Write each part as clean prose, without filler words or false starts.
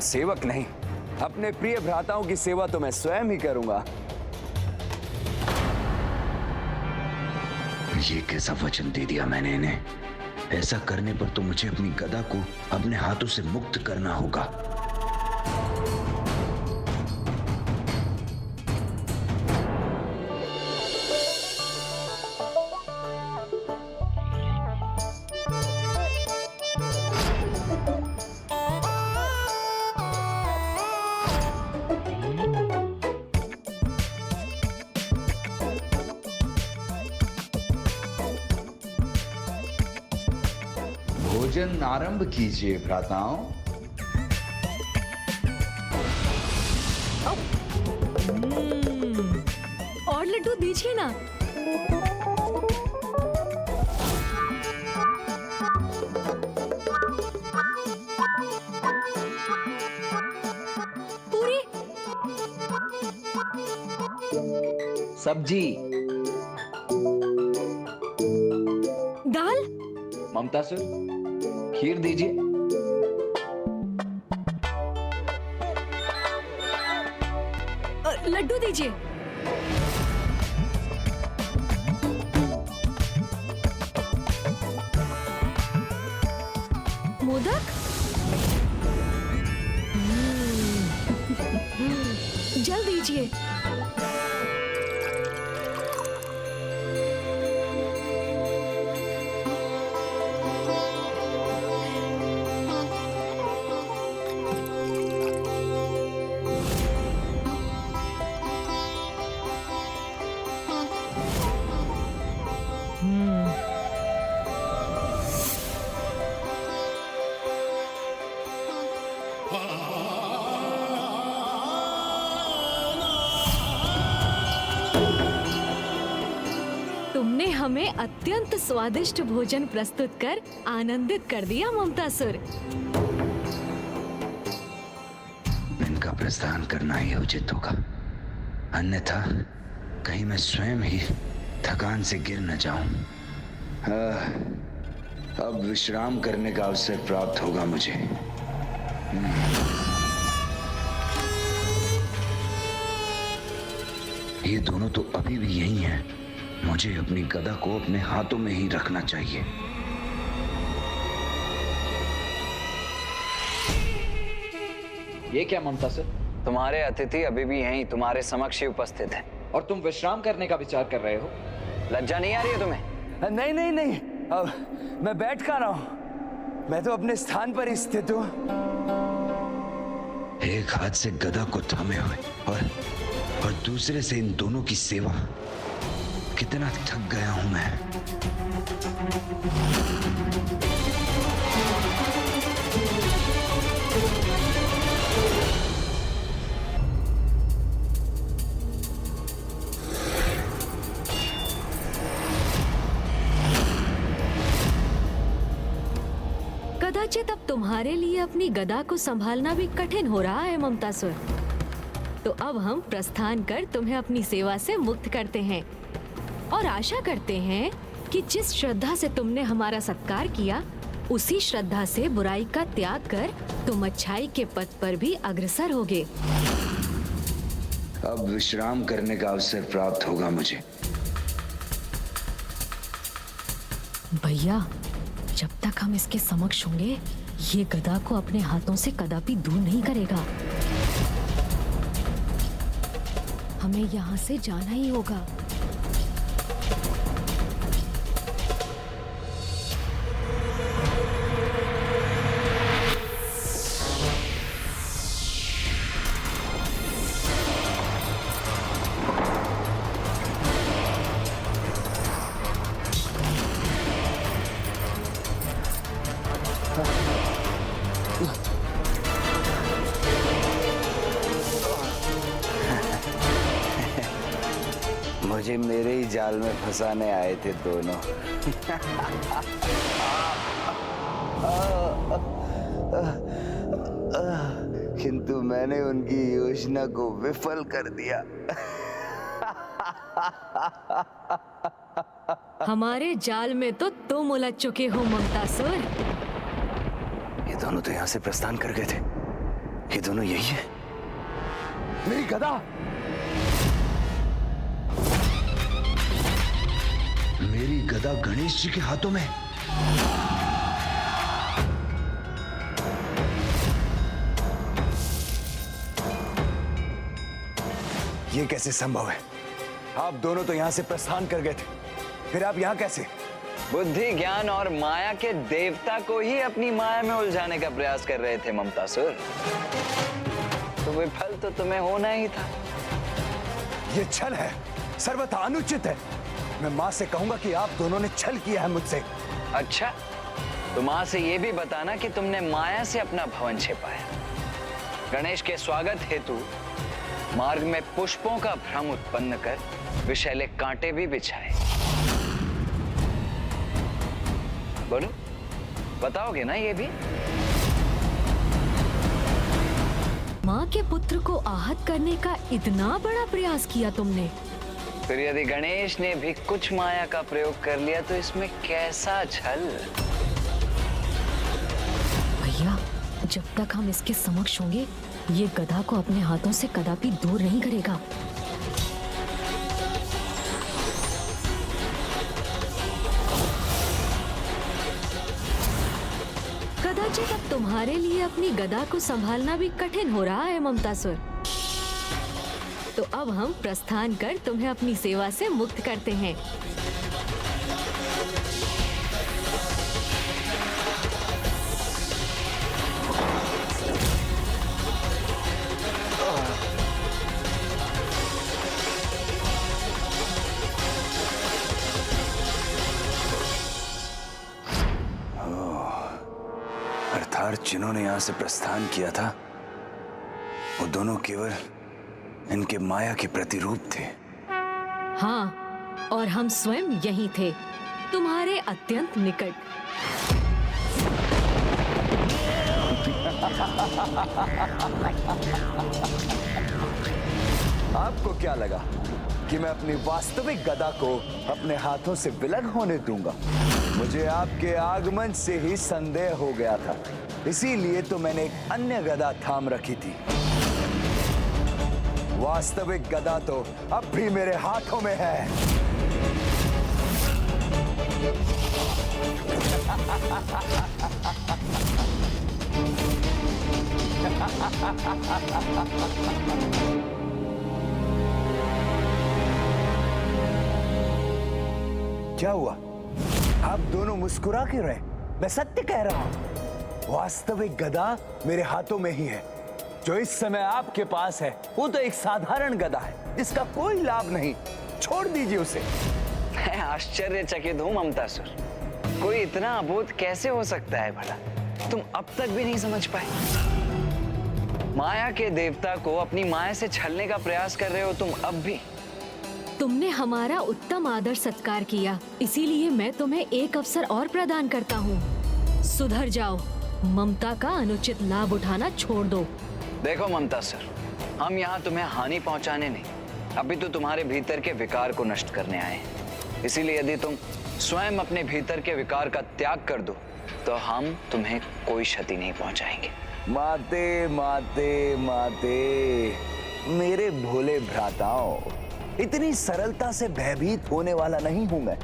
सेवक नहीं, अपने प्रिय भ्राताओं की सेवा तो मैं स्वयं ही करूंगा। ये कैसा वचन दे दिया मैंने इन्हें? ऐसा करने पर तो मुझे अपनी गदा को अपने हाथों से मुक्त करना होगा। भोजन आरंभ कीजिए भ्राताओं। और लड्डू दीजिए ना। पूरी सब्जी, दाल, ममता सुर खीर दीजिए। लड्डू दीजिए। मोदक, जल दीजिए। तुमने हमें अत्यंत स्वादिष्ट भोजन प्रस्तुत कर आनंदित कर दिया ममतासुर। इनका प्रस्थान करना ही उचित होगा, अन्यथा कहीं मैं स्वयं ही थकान से गिर न जाऊं। अब विश्राम करने का अवसर प्राप्त होगा मुझे। ये दोनों तो अभी भी यही हैं। मुझे अपनी गदा को अपने हाथों में ही रखना चाहिए। ये क्या ममता सुर? तुम्हारे अतिथि अभी भी यहीं तुम्हारे समक्ष ही उपस्थित हैं। और तुम विश्राम करने का विचार कर रहे हो? लज्जा नहीं आ रही है तुम्हें? नहीं नहीं नहीं, अब मैं बैठ कहाँ रहा हूं, मैं तो अपने स्थान पर ही स्थित हूं। एक हाथ से गदा को थामे हुए और दूसरे से इन दोनों की सेवा। कितना थक गया हूं मैं। कदाचित अब तुम्हारे लिए अपनी गदा को संभालना भी कठिन हो रहा है ममतासुर। तो अब हम प्रस्थान कर तुम्हें अपनी सेवा से मुक्त करते हैं और आशा करते हैं कि जिस श्रद्धा से तुमने हमारा सत्कार किया, उसी श्रद्धा से बुराई का त्याग कर तुम अच्छाई के पथ पर भी अग्रसर होगे। अब विश्राम करने का अवसर प्राप्त होगा मुझे। भैया, जब तक हम इसके समक्ष होंगे, ये गदा को अपने हाथों से कदापि दूर नहीं करेगा। हमें यहाँ से जाना ही होगा। मुझे मेरे ही जाल में फंसाने आए थे दोनों। किंतु मैंने उनकी योजना को विफल कर दिया। हमारे जाल में तो तुम उलझ चुके हो ममतासुर। ये दोनों तो यहाँ से प्रस्थान कर गए थे। ये दोनों यही है? मेरी गदा! मेरी गदा गणेश जी के हाथों में। ये कैसे संभव है? आप दोनों तो यहां से प्रस्थान कर गए थे, फिर आप यहां कैसे? बुद्धि, ज्ञान और माया के देवता को ही अपनी माया में उलझाने का प्रयास कर रहे थे ममतासुर। तो विफल तो तुम्हें होना ही था। ये छल है, सर्वथा अनुचित है। मैं मां से कहूंगा कि आप दोनों ने छल किया है मुझसे। अच्छा, तो मां से ये भी बताना कि तुमने माया से अपना भवन छिपाया। गणेश के स्वागत हेतु मार्ग में पुष्पों का भ्रम उत्पन्न कर विषैले कांटे भी बिछाए। बोलो, बताओगे ना ये भी? माँ के पुत्र को आहत करने का इतना बड़ा प्रयास किया तुमने। फिर यदि गणेश ने भी कुछ माया का प्रयोग कर लिया तो इसमें कैसा छल? भैया, जब तक हम इसके समक्ष होंगे, ये गधा को अपने हाथों से कदापि दूर नहीं करेगा। कदाचित अब तुम्हारे लिए अपनी गदा को संभालना भी कठिन हो रहा है ममतासुर। तो अब हम प्रस्थान कर तुम्हें अपनी सेवा से मुक्त करते हैं। अर्थात जिन्होंने यहां से प्रस्थान किया था, वो दोनों केवल इनके माया के प्रतिरूप थे। हाँ, और हम स्वयं यही थे, तुम्हारे अत्यंत निकट। आपको क्या लगा कि मैं अपनी वास्तविक गदा को अपने हाथों से विलग होने दूंगा? मुझे आपके आगमन से ही संदेह हो गया था, इसीलिए तो मैंने एक अन्य गदा थाम रखी थी। वास्तविक गदा तो अब भी मेरे हाथों में है। क्या हुआ? आप दोनों मुस्कुरा क्यों रहे? मैं सत्य कह रहा हूं, वास्तविक गदा मेरे हाथों में ही है। जो इस समय आपके पास है वो तो एक साधारण गदा है, जिसका कोई लाभ नहीं। छोड़ दीजिए उसे। मैं आश्चर्यचकित हूं ममतासुर, कोई इतना अबोध कैसे हो सकता है भला? तुम अब तक भी नहीं समझ पाए? माया के देवता को अपनी माया से छलने का प्रयास कर रहे हो तुम अब भी। तुमने हमारा उत्तम आदर सत्कार किया, इसीलिए मैं तुम्हें एक अवसर और प्रदान करता हूँ। सुधर जाओ, ममता का अनुचित लाभ उठाना छोड़ दो। देखो ममतासुर, हम यहाँ तुम्हें हानि पहुँचाने नहीं, अभी तो तुम्हारे भीतर के विकार को नष्ट करने आए हैं। इसीलिए यदि तुम स्वयं अपने भीतर के विकार का त्याग कर दो तो हम तुम्हें कोई क्षति नहीं पहुँचाएंगे। माते माते माते, मेरे भोले भ्राताओं, इतनी सरलता से भयभीत होने वाला नहीं हूं मैं।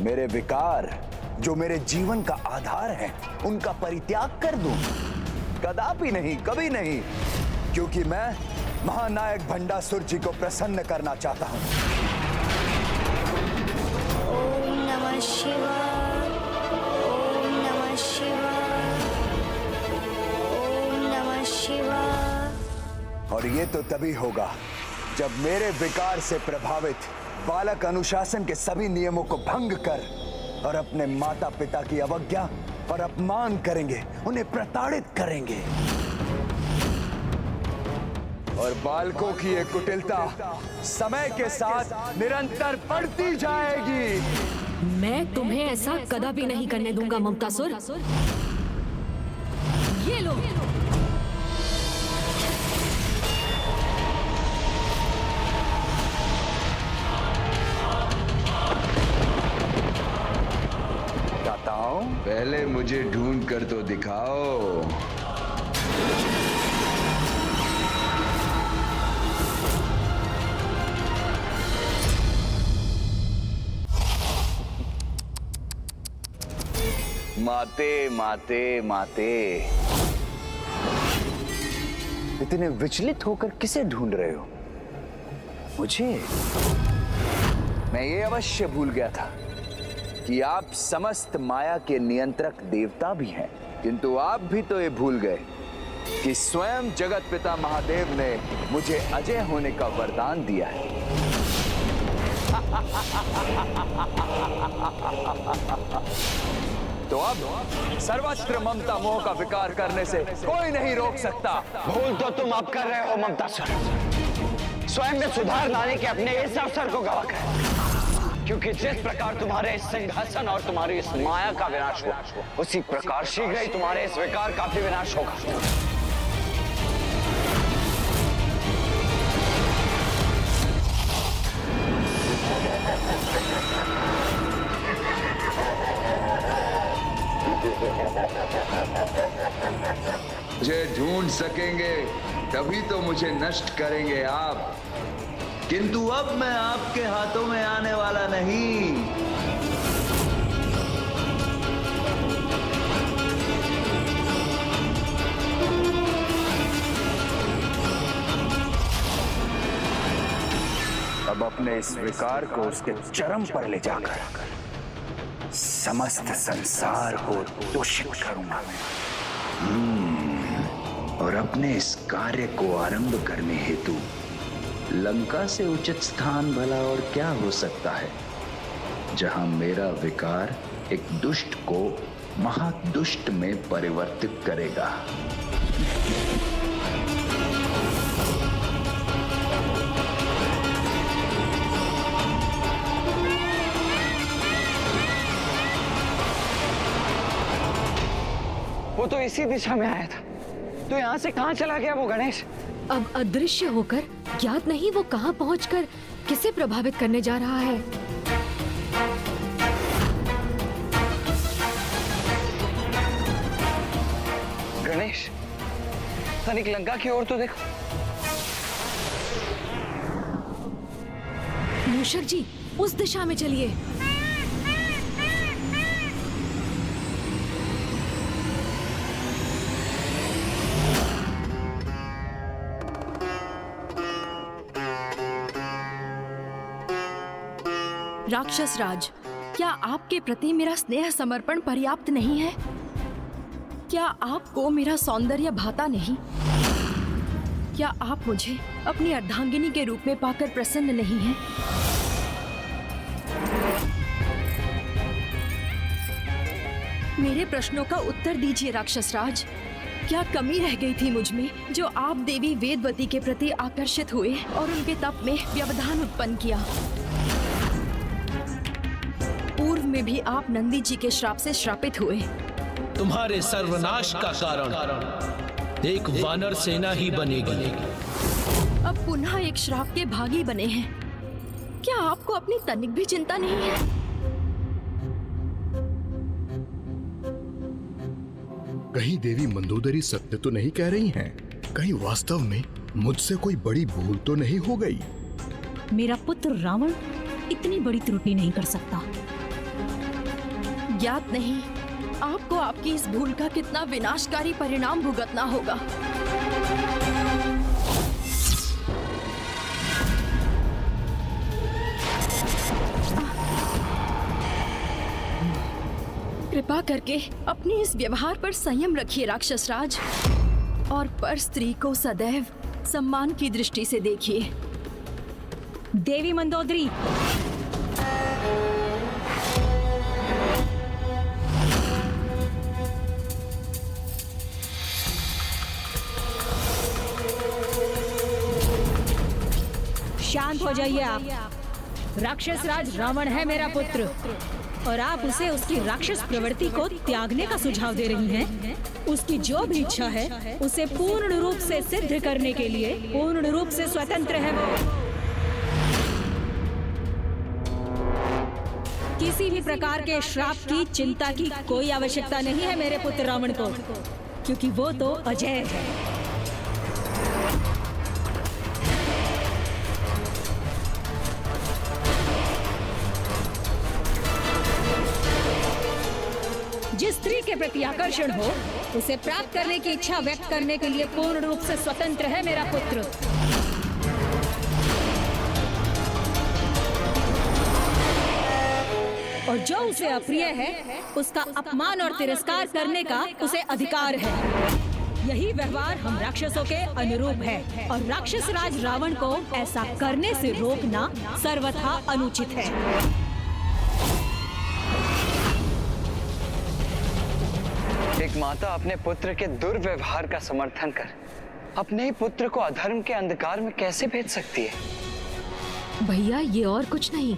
मेरे विकार जो मेरे जीवन का आधार है, उनका परित्याग कर दूं? कदापि नहीं, कभी नहीं, क्योंकि मैं महानायक भंडासुर जी को प्रसन्न करना चाहता हूं। ओम नमः शिवाय, ओम नमः शिवाय, ओम नमः शिवाय। और ये तो तभी होगा जब मेरे विकार से प्रभावित बालक अनुशासन के सभी नियमों को भंग कर और अपने माता पिता की अवज्ञा और अपमान करेंगे, उन्हें प्रताड़ित करेंगे। और बालकों की ये कुटिलता समय के साथ निरंतर बढ़ती जाएगी। मैं तुम्हें ऐसा कदापि नहीं करने दूंगा ममतासुर। ये लो। पहले मुझे ढूंढ कर तो दिखाओ। माते माते माते। इतने विचलित होकर किसे ढूंढ रहे हो? मुझे? मैं ये अवश्य भूल गया था कि आप समस्त माया के नियंत्रक देवता भी हैं, किंतु आप भी तो ये भूल गए कि स्वयं जगत पिता महादेव ने मुझे अजय होने का वरदान दिया है। तो अब सर्वत्र ममता मोह का विकार करने से कोई नहीं रोक सकता। भूल तो तुम अब कर रहे हो ममतासुर। स्वयं में सुधार लाने के अपने इस अवसर को गवा कर, क्योंकि जिस प्रकार तुम्हारे इस सिंहासन और तुम्हारी इस माया का विनाश हुआ, उसी प्रकार शीघ्र ही तुम्हारे इस विकार का भी विनाश होगा। मुझे ढूंढ सकेंगे तभी तो मुझे नष्ट करेंगे आप, किंतु अब मैं आपके हाथों में आने वाला नहीं। अब अपने इस विकार को उसके चरम पर ले जाकर समस्त संसार को दूषित करूंगा और अपने इस कार्य को आरंभ करने हेतु लंका से उचित स्थान भला और क्या हो सकता है, जहां मेरा विकार एक दुष्ट को महादुष्ट में परिवर्तित करेगा। वो तो इसी दिशा में आया था, तो यहाँ से कहाँ चला गया वो गणेश? अब अदृश्य होकर ज्ञात नहीं वो कहाँ पहुंचकर किसे प्रभावित करने जा रहा है। गणेश, तनिक लंका की ओर तो देखो। मूषक जी, उस दिशा में चलिए। राक्षस राज, क्या आपके प्रति मेरा स्नेह समर्पण पर्याप्त नहीं है? क्या आपको मेरा सौंदर्य भाता नहीं? क्या आप मुझे अपनी अर्धांगिनी के रूप में पाकर प्रसन्न नहीं हैं? मेरे प्रश्नों का उत्तर दीजिए राक्षस राज। क्या कमी रह गई थी मुझ में जो आप देवी वेदवती के प्रति आकर्षित हुए और उनके तप में व्यवधान उत्पन्न किया? पूर्व में भी आप नंदी जी के श्राप से श्रापित हुए। तुम्हारे सर्वनाश का कारण एक वानर सेना ही बनेगी। अब पुनः एक श्राप के भागी बने हैं। क्या आपको अपनी तनिक भी चिंता नहीं है? कहीं देवी मंदोदरी सत्य तो नहीं कह रही हैं? कहीं वास्तव में मुझसे कोई बड़ी भूल तो नहीं हो गई? मेरा पुत्र रावण इतनी बड़ी त्रुटि नहीं कर सकता। ज्ञात नहीं आपको आपकी इस भूल का कितना विनाशकारी परिणाम भुगतना होगा। कृपा करके अपने इस व्यवहार पर संयम रखिए राक्षस राज, और पर स्त्री को सदैव सम्मान की दृष्टि से देखिए। देवी मंदोदरी, शांत हो जाइए आप। राक्षस राज रावण है मेरा पुत्र, और आप उसे उसकी राक्षस प्रवृत्ति को त्यागने का सुझाव दे रही हैं। उसकी जो भी इच्छा है उसे पूर्ण रूप से सिद्ध करने के लिए पूर्ण रूप से स्वतंत्र है वो। किसी भी प्रकार के श्राप की चिंता की कोई आवश्यकता नहीं है मेरे पुत्र रावण को, क्योंकि वो तो अजय है। जिस स्त्री के प्रति आकर्षण हो, उसे प्राप्त करने की इच्छा व्यक्त करने के लिए पूर्ण रूप से स्वतंत्र है मेरा पुत्र। और जो उसे अप्रिय है, उसका अपमान और तिरस्कार करने का उसे अधिकार है। यही व्यवहार हम राक्षसों के अनुरूप है और राक्षस राज रावण को ऐसा करने से रोकना सर्वथा अनुचित है। एक माता अपने पुत्र के दुर्व्यवहार का समर्थन कर अपने ही पुत्र को अधर्म के अंधकार में कैसे भेज सकती है? भैया ये और कुछ नहीं,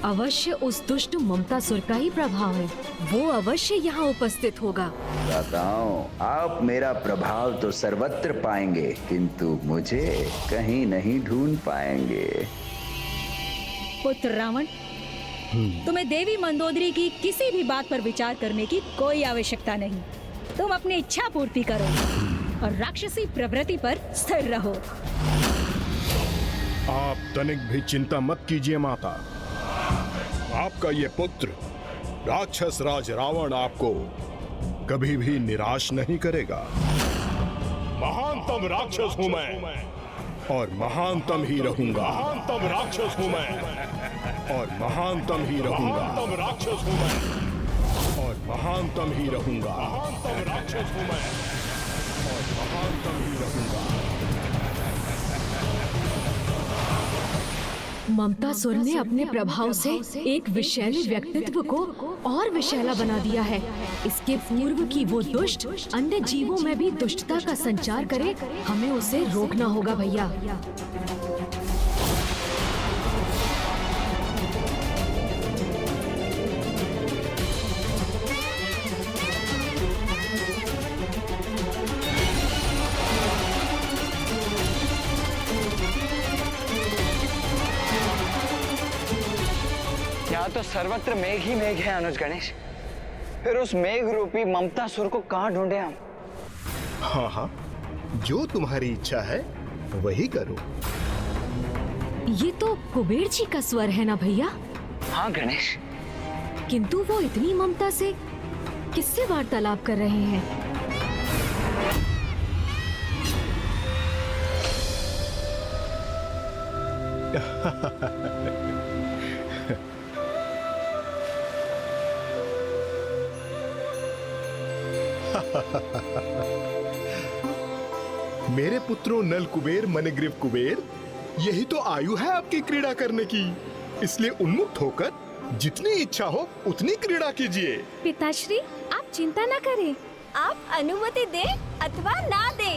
अवश्य उस दुष्ट ममतासुर का ही प्रभाव है। वो अवश्य यहाँ उपस्थित होगा। भ्राताओं, आप मेरा प्रभाव तो सर्वत्र पाएंगे, किंतु मुझे कहीं नहीं ढूंढ पाएंगे। पुत्र रावण, तुम्हें देवी मंदोदरी की किसी भी बात पर विचार करने की कोई आवश्यकता नहीं। तुम अपनी इच्छा पूर्ति करो और राक्षसी प्रवृत्ति पर स्थिर रहो। आप तनिक भी चिंता मत कीजिए माता। आपका ये पुत्र राक्षस राज रावण आपको कभी भी निराश नहीं करेगा। महानतम राक्षस हूं मैं और महानतम ही रहूंगा। महानतम राक्षस हूं मैं और महानतम ही रहूंगा। महानतम राक्षस हूं मैं और महानतम ही रहूंगा। महानतम राक्षस हूं मैं और महानतम ही रहूंगा। ममतासुर ने अपने प्रभाव से एक विषैले व्यक्तित्व को और विषैला बना दिया है। इसके पूर्व की वो दुष्ट अन्य जीवों में भी दुष्टता का संचार करे, हमें उसे रोकना होगा भैया। यहाँ तो सर्वत्र मेघ ही मेघ है अनुज गणेश। फिर उस मेघ रूपी ममतासुर को कहाँ ढूंढे हम? हाँ हाँ, जो तुम्हारी इच्छा है वही करो। ये तो कुबेर जी का स्वर है ना भैया? हाँ गणेश। किंतु वो इतनी ममता से किससे वार्तालाप कर रहे हैं? मेरे पुत्रों नल कुबेर मणिग्रीव कुबेर, यही तो आयु है आपकी क्रीड़ा करने की। इसलिए उन्मुक्त होकर जितनी इच्छा हो उतनी क्रीड़ा कीजिए। पिताश्री, आप चिंता न करें। आप अनुमति दे अथवा ना दे,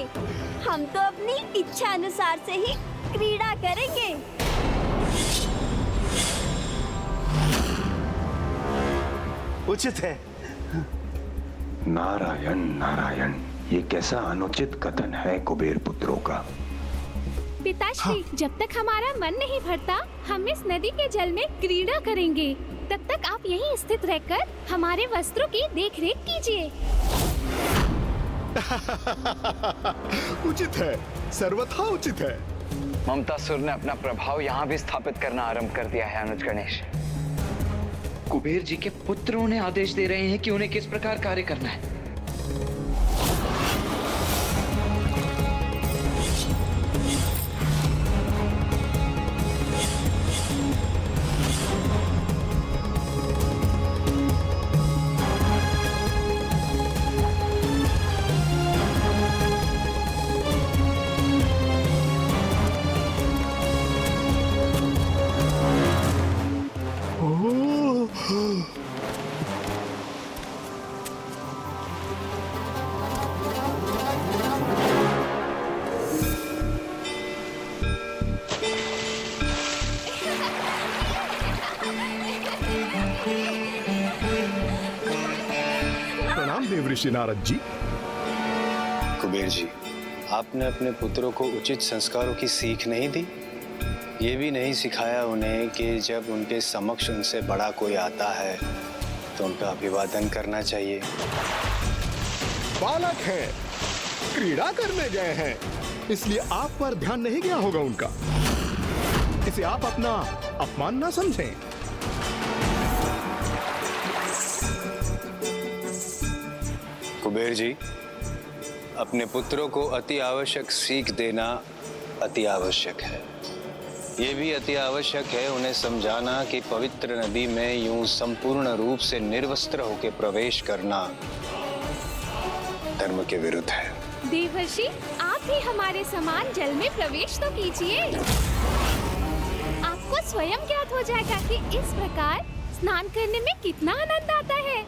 हम तो अपनी इच्छा अनुसार से ही क्रीड़ा करेंगे। उचित है। नारायण नारायण, ये कैसा अनुचित कथन है कुबेर पुत्रों का। पिताश्री, जब तक हमारा मन नहीं भरता, हम इस नदी के जल में क्रीड़ा करेंगे। तब तक आप यहीं स्थित रहकर हमारे वस्त्रों की देखरेख कीजिए। उचित है, सर्वथा उचित है। ममतासुर ने अपना प्रभाव यहाँ भी स्थापित करना आरंभ कर दिया है अनुज गणेश। कुबेर जी के पुत्र उन्हें आदेश दे रहे हैं कि उन्हें किस प्रकार कार्य करना है। प्रणाम देवऋषि नारद जी। कुबेर जी, आपने अपने पुत्रों को उचित संस्कारों की सीख नहीं दी। ये भी नहीं सिखाया उन्हें कि जब उनके समक्ष उनसे बड़ा कोई आता है तो उनका अभिवादन करना चाहिए। बालक हैं, क्रीड़ा करने गए हैं, इसलिए आप पर ध्यान नहीं गया होगा उनका। इसे आप अपना अपमान ना समझें। कुबेर जी, अपने पुत्रों को अति आवश्यक सीख देना अति आवश्यक है। ये भी अति आवश्यक है उन्हें समझाना कि पवित्र नदी में यूं संपूर्ण रूप से निर्वस्त्र होकर प्रवेश करना धर्म के विरुद्ध है। देवर्षि, आप भी हमारे समान जल में प्रवेश तो कीजिए। आपको स्वयं ज्ञात हो जाएगा कि इस प्रकार स्नान करने में कितना आनंद आता है।